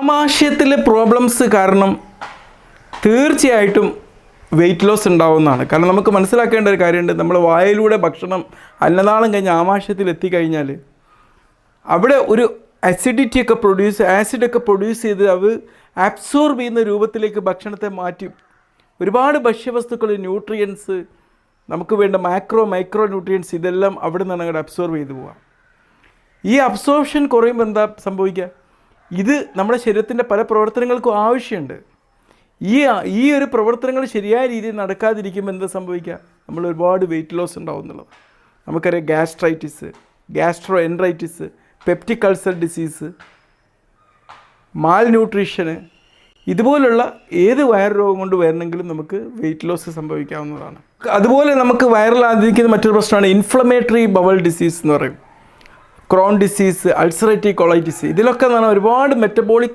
ആമാശയത്തിലെ problems കാരണം തീർച്ചയായിട്ടും weight loss ഉണ്ടാവുന്നതാണ്. കാരണം നമുക്ക് മനസ്സിലാക്കേണ്ട ഒരു കാര്യമുണ്ട്, നമ്മൾ വായിലൂടെ ഭക്ഷണം അന്നനാളം കഴിഞ്ഞ് ആമാശയത്തിൽ എത്തിക്കഴിഞ്ഞാൽ അവിടെ ഒരു ആസിഡൊക്കെ പ്രൊഡ്യൂസ് ചെയ്ത് അത് അബ്സോർബ് ചെയ്യുന്ന രൂപത്തിലേക്ക് ഭക്ഷണത്തെ മാറ്റി ഒരുപാട് ഭക്ഷ്യവസ്തുക്കൾ, ന്യൂട്രിയൻസ്, നമുക്ക് വേണ്ട മൈക്രോ ന്യൂട്രിയൻസ് ഇതെല്ലാം അവിടെ നിന്നാണ് അങ്ങോട്ട് അബ്സോർബ് ചെയ്ത് പോവുക. ഈ അബ്സോർപ്ഷൻ കുറയുമ്പോൾ എന്താ സംഭവിക്കുക? ഇത് നമ്മുടെ ശരീരത്തിൻ്റെ പല പ്രവർത്തനങ്ങൾക്കും ആവശ്യമുണ്ട്. ഈ ഒരു പ്രവർത്തനങ്ങൾ ശരിയായ രീതിയിൽ നടക്കാതിരിക്കുമ്പോൾ എന്താ സംഭവിക്കുക? നമ്മൾ ഒരുപാട് വെയിറ്റ് ലോസ് ഉണ്ടാവും എന്നുള്ളത് നമുക്കറിയാം. Gastritis, gastroenteritis, peptic ulcer disease, malnutrition, ഇതുപോലുള്ള ഏത് വയർ രോഗം കൊണ്ട് വരണമെങ്കിലും നമുക്ക് വെയിറ്റ് ലോസ് സംഭവിക്കാവുന്നതാണ്. അതുപോലെ നമുക്ക് വയറിലാതിരിക്കുന്ന മറ്റൊരു പ്രശ്നമാണ് ഇൻഫ്ലമേറ്ററി ബവൽ ഡിസീസ് എന്ന് പറയും. ക്രോൺ ഡിസീസ്, അൾസറേറ്റീവ് കൊളൈറ്റിസ്, ഇതിലൊക്കെ എന്ന് പറഞ്ഞാൽ ഒരുപാട് മെറ്റബോളിക്